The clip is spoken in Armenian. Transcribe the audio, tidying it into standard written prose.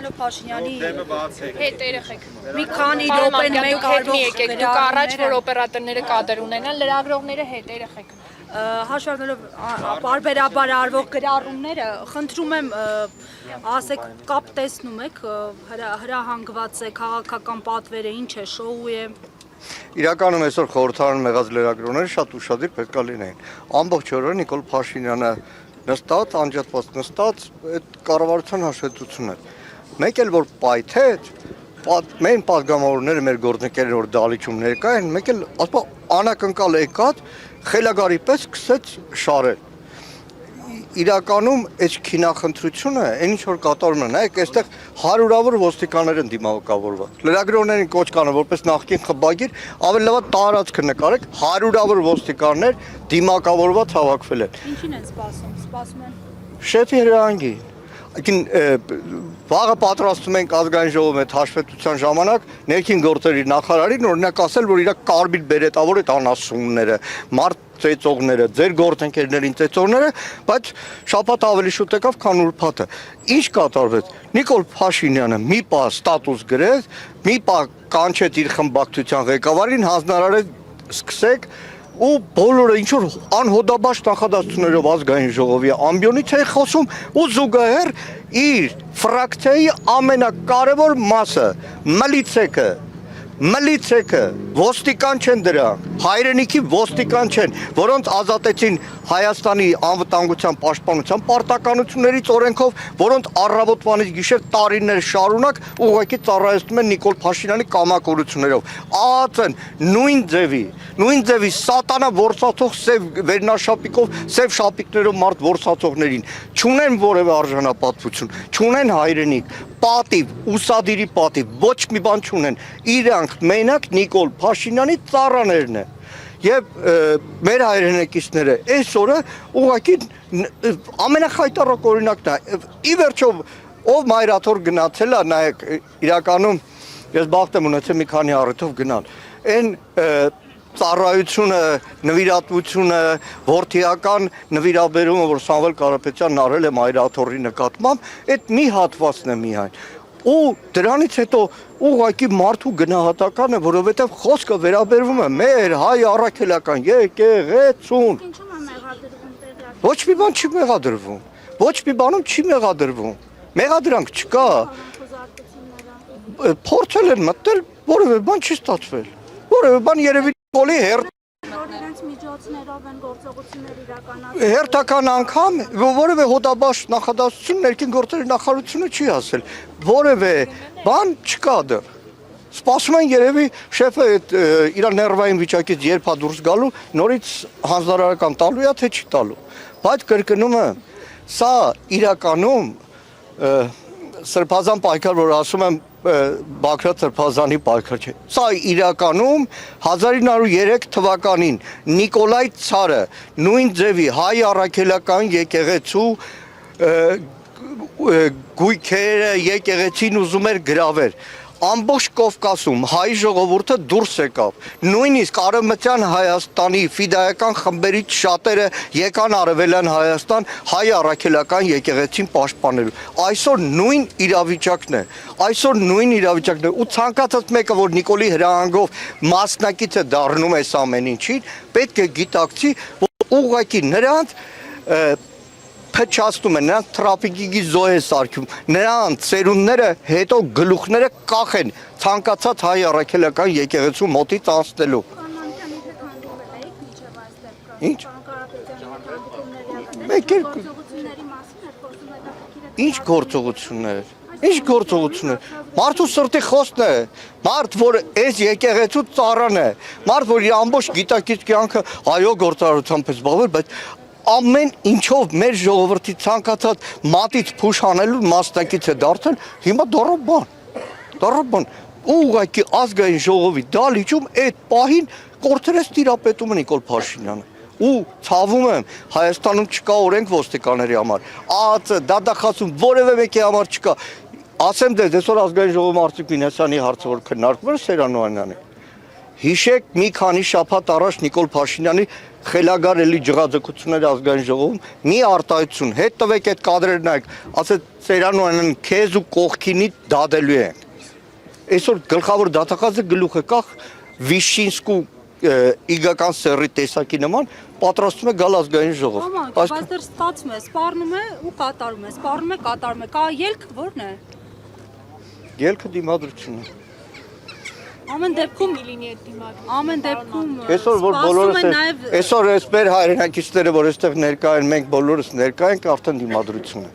Ալո Փաշինյանի հետ երեխեք։ մի քանի րոպեն մենք եկեք դուք առաջ որ օպերատորները կադր ունենան, լրագրողները հետ երեխեք։ Հաշվառնելով բարբերաբար արվող գրառումները, խնդրում եմ ասեք կապ տեսնում եք, հրահանգված է քաղաքական պատվերը, ինչ է, շոու է։ Իրականում այսօր խորհրդարան մեղած լրագրողները շատ ուշադիր պետք է լինեին։ Ամբողջ օրը Նիկոլ Փաշինյանը նստած, անջատված նստած, այդ կառավարության հաշվետվությունն էր։ Մեկ էլ որ պայթեց, մեր падգամավորները, մեր գործընկերները որ դալիճում ներկա են, մեկ էլ ասպա անակնկալ եկած խելագարի պես սկսեց շարել։ Իրականում այս քինախնդրությունը, այն ինչ որ կատարում է, նայեք, այստեղ հարյուրավոր ոստիկաններ են դիմակավորված։ Լրագրողներին կոչ կանը որպես նախկին խմբագիր, ավելի լավ տարածքը նկարեք, հարյուրավոր ոստիկաններ դիմակավորված հավաքվել են։ Ինչին են սպասում են։ Շեֆի հրահանգի։ Վաղը պատրաստում ենք ազգային ժողովի հետ հաշվետվության ժամանակ ներքին գործերի նախարարին օրինակ ասել, որ իր կարմիր բերետավոր այդ անասունները, մարդ ծեծողները, ձեր գործընկերներին ծեծողները, բայց շաբաթ ավելի շուտ եկավ, քան ուրբաթը։ Ինչ կատարվեց։ Նիկոլ Փաշինյանը մի պահ ստատուս գրեց, մի պահ կանչեց իր խմբակցության ղեկավարին, հանձնարարեց սկսեք ու բոլորը ինչ որ անհոդաբաց նախադասություններով ազգային ժողովի ամբիոնից է խոսում ու զուգահեռ իր ֆրակցիայի ամենակարևոր մասը մլիցեքը ոստիկան չեն դրանք, հայրենիքի ոստիկան չեն, որոնց ազատեցին Հայաստանի անվտանգության պաշտպանության պարտականություններից օրենքով, որոնց առավոտվանից գիշեր տարիներ շարունակ ուղղակի ծառայեցնում են Նիկոլ Փաշինյանի կամակորություններով։ ԱԱԾ-ն նույն ձևի սատանա որսացող սև վերնաշապիկով, սև շապիկներով մարդ որսացողներին չունեն որևէ արժանապատվություն, չունեն հայրենիք, պատիվ, ուսադիրի պատիվ, ոչ մի բան չունեն։ Իրանք մենակ Նիկոլ Փաշինյանի ծառաներն են։ Եվ մեր հայրենակիցները այսօրը ուղղակի ամենախայտառակ օրինակն է։ Ի վերջո ով մայրաթոր գնացել է, նայեք, իրականում ես բախտ եմ ունեցել մի քանի առիթով գնալ։ Այն ծառայությունը, նվիրատվությունը, որդիական նվիրաբերումը, որ Սամվել Կարապետյանն արել է մայրաթորի նկատմամբ, այդ մի հատվածն է միայն։ Ու դրանից հետո ուղղակի մարդու գնահատականը, որովհետև խոսքը վերաբերվում է մեր հայ առաքելական եկեղեցուն։ Ինչու՞մ է մեղադրվում տեղյակ։ Ոչ մի բան չի մեղադրվում։ Ոչ մի բանում չի մեղադրվում։ Մեղադրանք չկա։ Փորձել են մտնել, որևէ բան չի ստացվել։ Որևէ բան երևի Նիկոլի իրենց միջոցներով են գործողություններ իրականացնում։ հերթական անգամ որևէ հոդաբաց նախադասություն ներքին գործերի նախարարությունը չի ասել։ Որևէ բան չկա դեռ։ Սպասում են երևի շեֆը իր ներվային վիճակից երբ է դուրս գալու, նորից հանձնարարական տալու է, թե չի տալու։ Բայց կրկնում եմ, սա իրականում սրբազան պայքար, որ ասում եմ Բագրատ Սրբազանի պայքար չէ։ Սա իրականում 1903 թվականին Նիկոլայ Ցարը նույն ձևի հայ առաքելական եկեղեցու գույքերը եկեղեցին ուզում էր գրավել։ Ամբողջ Կովկասում հայ ժողովուրդը դուրս եկավ։ Նույնիսկ Արևմտյան Հայաստանի ֆիդայական խմբերից շատերը եկան Արևելյան Հայաստան հայ առաքելական եկեղեցին պաշտպանելու։ Այսօր նույն իրավիճակն է։ Ու ցանկացած մեկը, որ Նիկոլի հրահանգով մասնակից է դառնում այս ամեն ինչին, պետք է գիտակցի, որ ուղղակի նրանց փչացնում են, նրանց տրաֆիկի զոհ է սարքում, նրանց ծերունները հետո գլուխները կախեն ցանկացած հայ առաքելական եկեղեցու մոտից անցնելու։ Ինչ։ Ինչ գործողություններ։ Մարդու սրտի խոսքն է, մարդ, որ այս եկեղեցու ծառան է, մարդ, որ իր ամբողջ գիտակից կյանքը այո գործարարությամբ է զբաղվել, բայց ամեն ինչով մեր ժողովրդի ցանկացած մատից փուշ անելու մասնակից է դարձել, հիմա դառավ բան։ Ուղղակի ազգային ժողովի դալիճում այդ պահին կորցրեց տիրապետումը Նիկոլ Փաշինյանը։ Ու ցավում եմ, Հայաստանում չկա օրենք ոստիկանների համար։ ԱԱԾ, դատախազում որևէ մեկի համար չկա։ Ասեմ դες այսօր ազգային ժողովի Արծիկ Մինասյանի հարցը որ քննարկվում էր Սերանոյանյանի։ Հիշեք մի քանի շաբաթ առաջ Նիկոլ Փաշինյանի խելագարելի ջղաձգությունների ազգային ժողովում մի արտահայտություն, հետ տվեք այդ կադրերը նայեք, ասեց Ծերանոյանն քեզ ու կողքինի դադելու են։ Այսօր գլխավոր դատախազը գլուխը կախ Վիշինսկու իգական սերի տեսակի նման պատրաստում է գալ ազգային ժողով։ Բայց դեռ ստացվում է, սպառնում է ու կատարում է, սպառնում է, կատարում է։ Կա ելք, ո՞րն է։ Ելքը դիմադրությունն է։ Ամեն դեպքում լինի այդ դիմադրությունը։ Ամեն դեպքում Այսօր որ բոլորս այսօր այս մեր հայրենակիցները որ այստեղ ներկա են, մենք բոլորս ներկա ենք, արդեն դիմադրություն է։